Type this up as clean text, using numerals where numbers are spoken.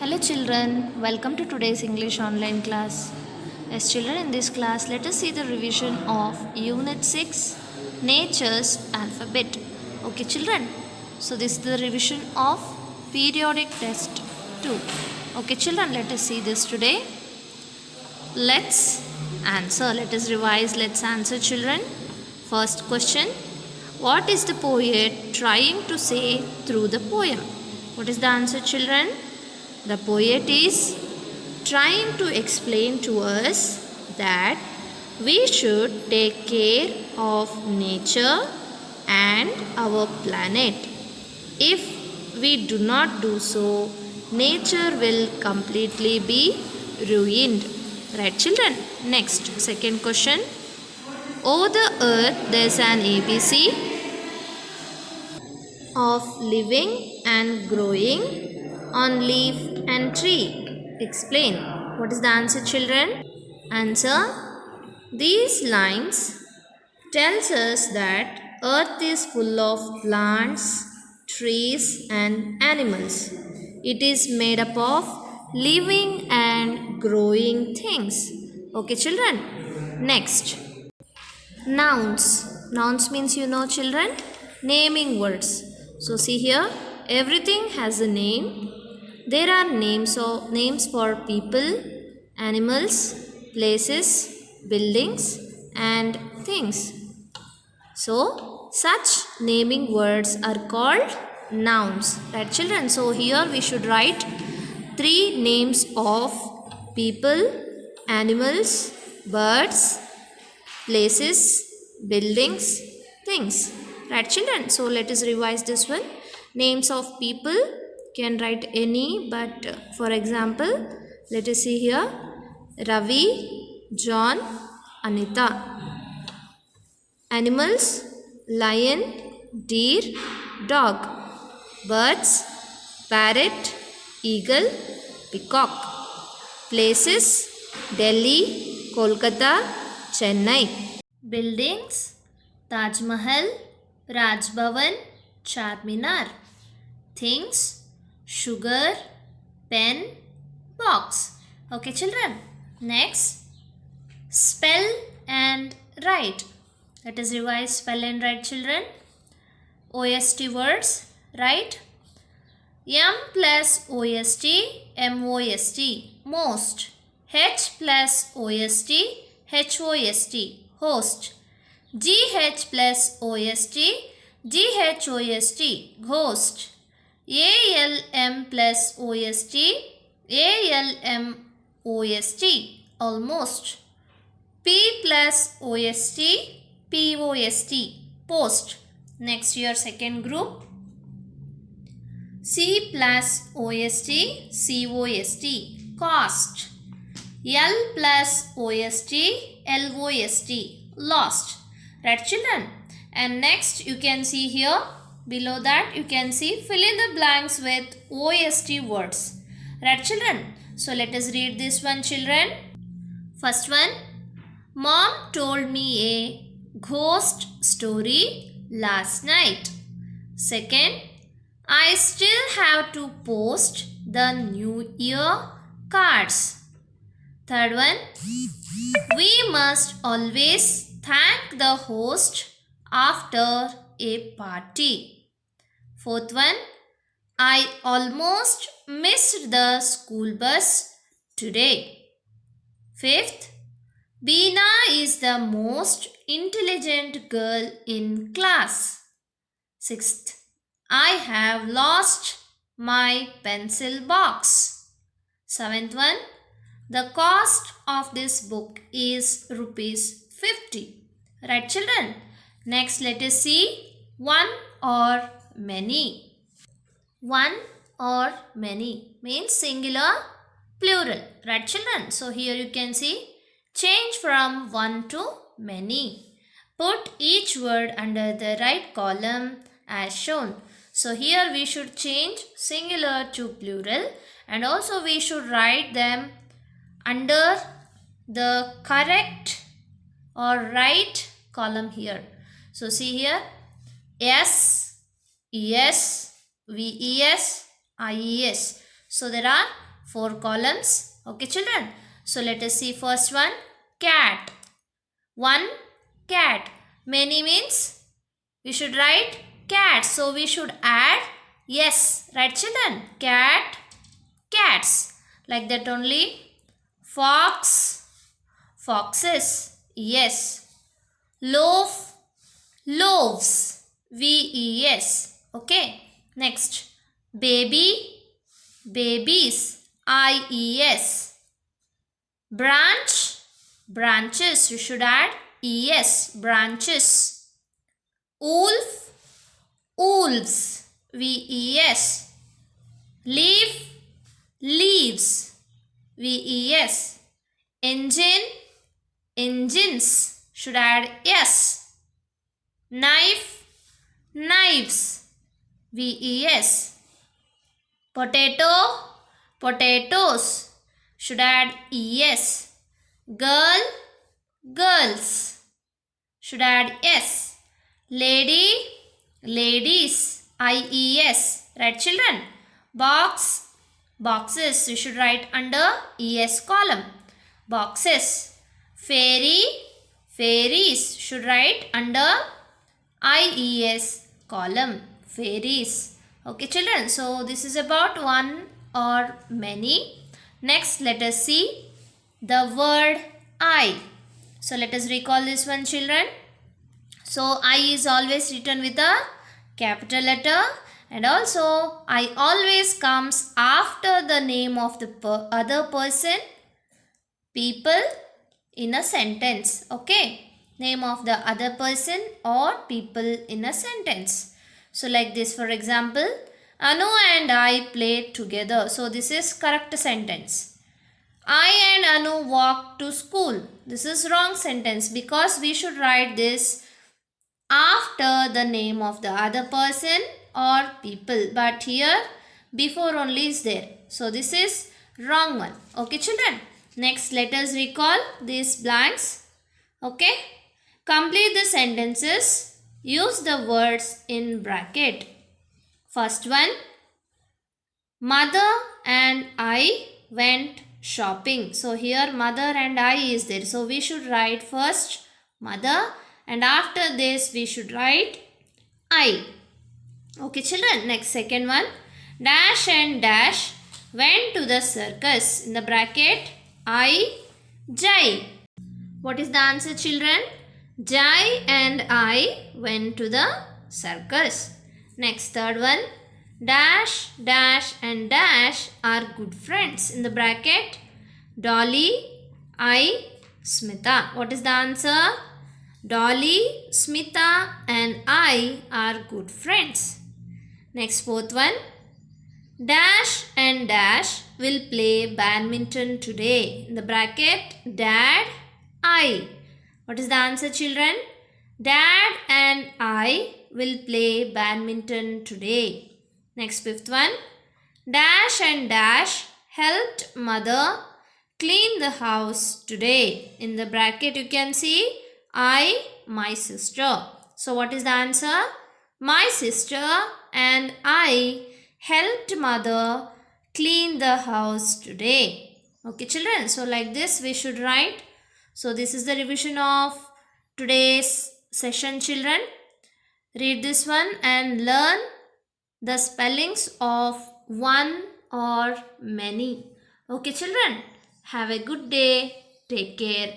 Hello children, welcome to today's English online class. Yes children, in this class let us see the revision of Unit 6, Nature's Alphabet. Okay children, so this is the revision of Periodic Test 2. Okay children, let us see this today. Let's answer, let us revise, let's answer children. First question, what is the poet trying to say through the poem? What is the answer children? The poet is trying to explain to us that we should take care of nature and our planet. If we do not do so, nature will completely be ruined. Right children? Next, second question. Over the earth there is an ABC of living and growing on leaf and tree. Explain. What is the answer children? Answer. These lines tells us that earth is full of plants, trees and animals. It is made up of living and growing things. Okay children? Next. Nouns. Nouns means you know children? Naming words. So see here, everything has a name. There are names for people, animals, places, buildings and things. So such naming words are called nouns. Right children? So here we should write 3 names of people, animals, birds, places, buildings, things. Right children? So let us revise this one. Names of people, can write any, but for example, let us see here, Ravi, John, Anita. Animals, lion, deer, dog. Birds, parrot, eagle, peacock. Places, Delhi, Kolkata, Chennai. Buildings, Taj Mahal, Raj Bhavan, Charminar. Things, sugar, pen, box. Okay children. Next, spell and write. Let us revise spell and write children. OST words, right? M plus OST, MOST, most. H plus OST, HOST, host. GH plus OST, GHOST, ghost. ALM plus OST, ALMOST, almost. P plus OST, POST, post. Next your second group. C plus OST, COST, cost. L plus OST, LOST, lost. Right children? And next you can see here, below that you can see fill in the blanks with OST words. Right children? So let us read this one children. First one. Mom told me a ghost story last night. Second. I still have to post the New Year cards. Third one. We must always thank the host after a party. Fourth one, I almost missed the school bus today. Fifth, Beena is the most intelligent girl in class. Sixth, I have lost my pencil box. Seventh one, the cost of this book is ₹50. Right children? Next let us see one or many. One or many means singular, plural. Right children? So here you can see change from one to many. Put each word under the right column as shown. So here we should change singular to plural and also we should write them under the correct or right column here. So see here, S, ES, VES, IES. So there are 4 columns. Okay children. So let us see first one. Cat. 1 cat. Many means we should write cat. So we should add yes. Right children. Cat. Cats. Like that only. Fox. Foxes. Yes. Loaf. Loaves. VES. Okay. Next. Baby. Babies. IES. Branch. Branches. You should add ES. Branches. Wolf. Wolves. VES. Leaf. Leaves. VES. Engine. Engines. Should add S. Knife. Knives. VES. Potato. Potatoes. Should add ES. Girl. Girls. Should add S. Lady. Ladies. IES. Right children? Box. Boxes. You should write under ES column. Boxes. Fairy. Fairies. Should write under IES column. Fairies. Okay children. So this is about one or many. Next let us see the word I. So let us recall this one children. So I is always written with a capital letter, and also I always comes after the name of the other person, people in a sentence. Okay. Name of the other person or people in a sentence. So like this, for example, Anu and I played together. So this is correct sentence. I and Anu walked to school. This is wrong sentence because we should write this after the name of the other person or people. But here before only is there. So this is wrong one. Okay children. Next let us recall these blanks. Okay. Complete the sentences. Use the words in bracket. First one. Mother and I went shopping. So here mother and I is there. So we should write first mother, and after this we should write I. Okay children. Next second one. Dash and Dash went to the circus. In the bracket I, Jai. What is the answer children? Jai and I went to the circus. Next third one. Dash, Dash and Dash are good friends. In the bracket Dolly, I, Smita. What is the answer? Dolly, Smita and I are good friends. Next fourth one. Dash and Dash will play badminton today. In the bracket Dad, I. What is the answer children? Dad and I will play badminton today. Next fifth one. Dash and Dash helped mother clean the house today. In the bracket you can see I, my sister. So what is the answer? My sister and I helped mother clean the house today. Okay children. So like this we should write. So this is the revision of today's session children. Read this one and learn the spellings of one or many. Okay children. Have a good day. Take care.